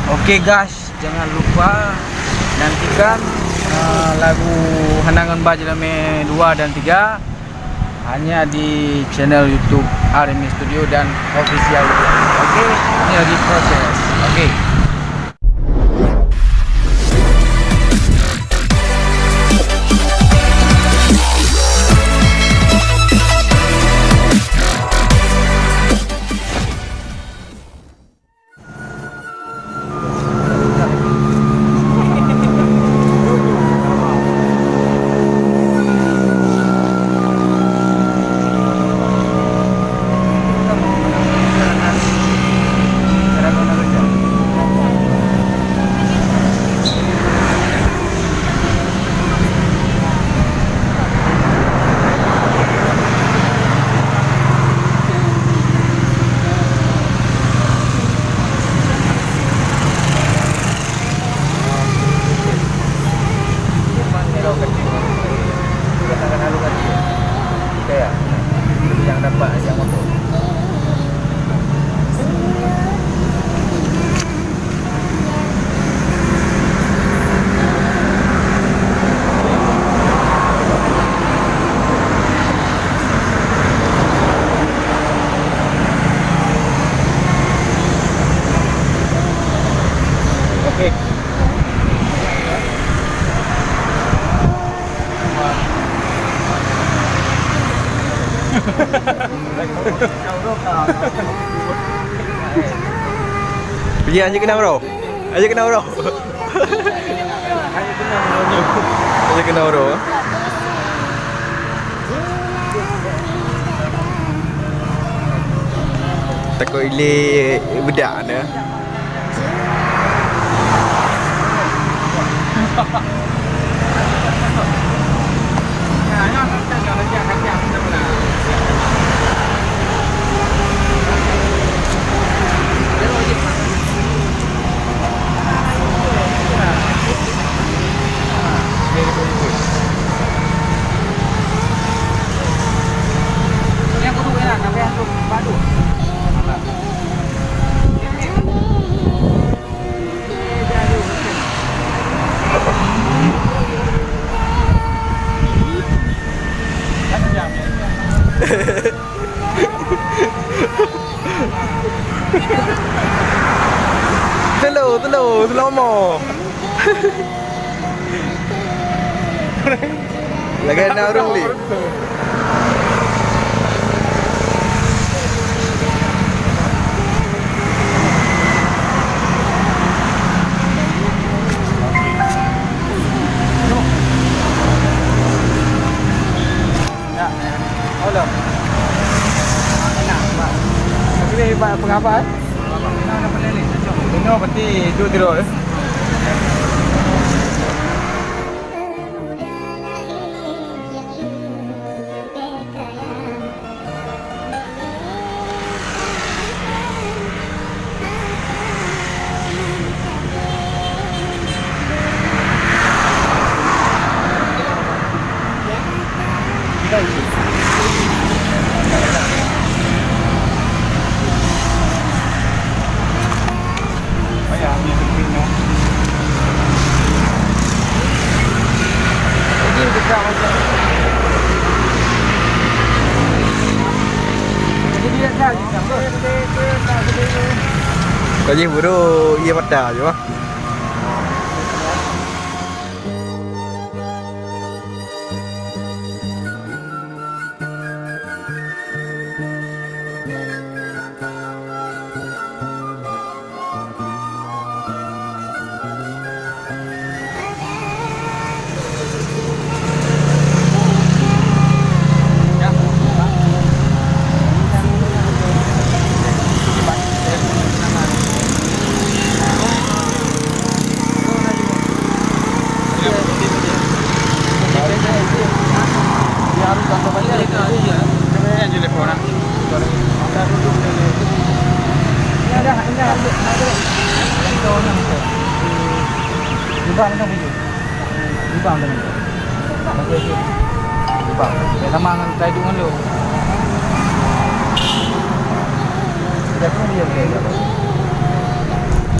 Oke guys, jangan lupa nantikan lagu Hanangan Bajalame 2 dan 3 hanya di channel YouTube RMI Studio dan official. Oke, ini lagi proses. Oke. Yang dapat yang motor. Oke. Pergi aja kena bro. Aja kena bro. Aja kena bro. Takut ilik budak ni. Telur mo. Lagi nak urung ni. Pengapa? Ini berarti itu terus. Có gì vừa đồ ia bắt đà chứ. Ibang na video. Ibang na video. Mag-edit. Ibang. Kaya naman tayo dungan lo. Tidak pun dia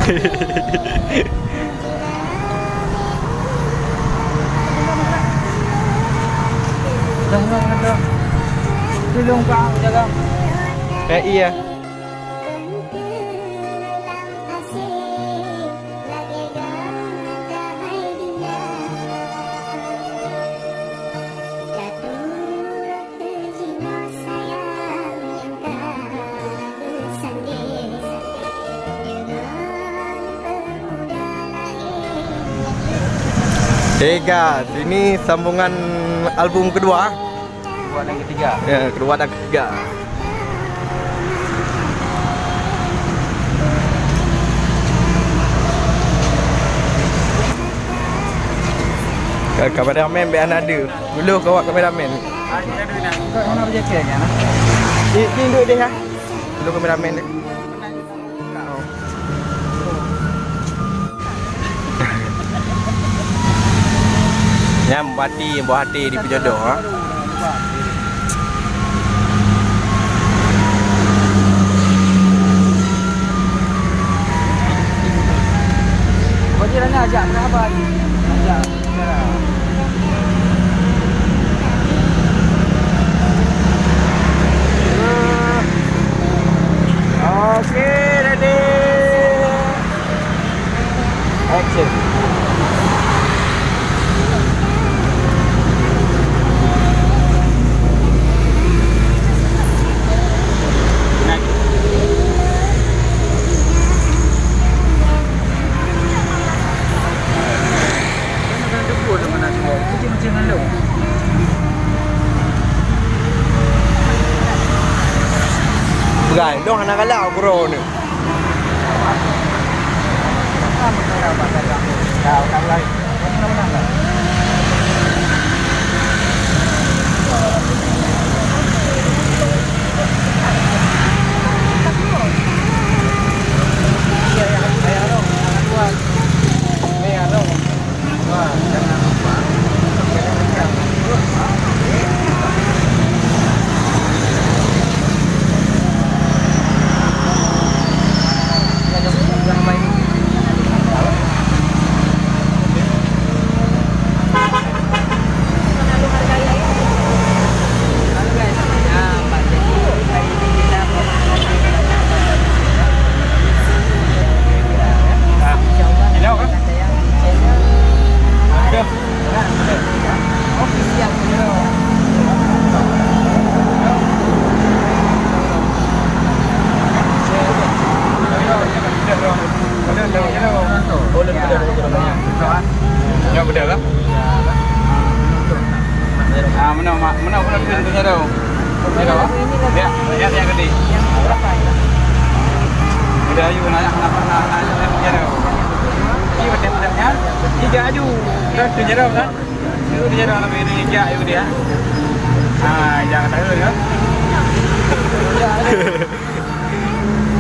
Dah. Tolong Pak jaga. Iya. Guys, ini sambungan album kedua. Buat yang ketiga. Ya, kedua dan ketiga. Kameramen biar ada. Dulu kau kameramen. Kau mana kerja kayaknya? Ini duduk dia ya. Dulu kameramen dia. Yang buat hati di pejodoh ha. Wajirannya ajak berapa? Ajak. Oke, ready. Action. Bergandung anak galau bro ni.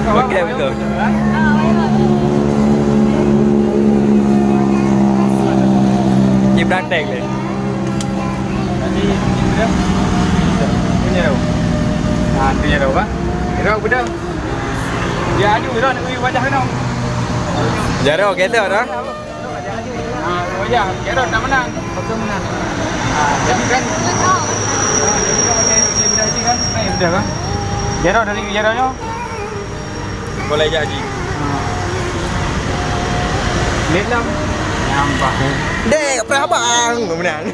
Okey betul. Dia berantai ke? Tadi dia punya dah. Punya dah apa? Kira budak. Dia aju dah nak pergi wajah kena. Jaro kita dah. Wajah kira tak menang. Betul menang. Jadi kan jadi kalau dia budak ini kan naik budak kan. Jaro dari jaronya Boleh jadi. Vietnam nampak. Dek, apa abang? Menang.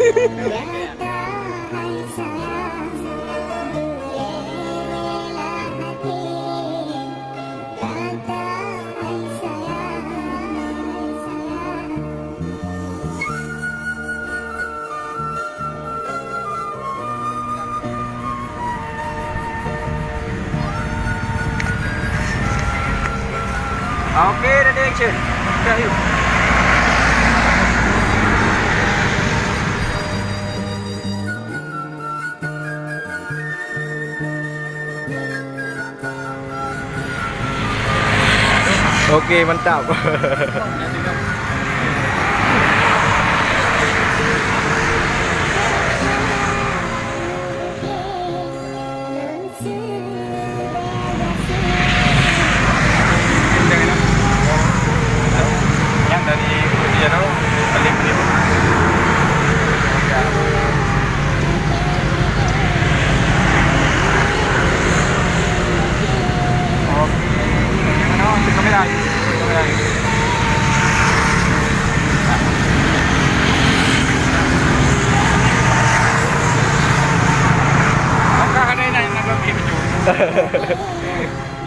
Okay, ready action. Dah yuk. Okey, mantap.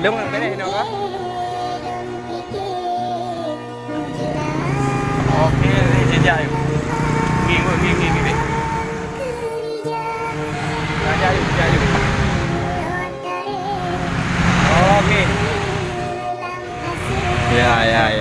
Đứng ở cái này nào có. Ok, trên dài. Nghiêng rồi, nghiêng đi. Dài. Ok. Dạ.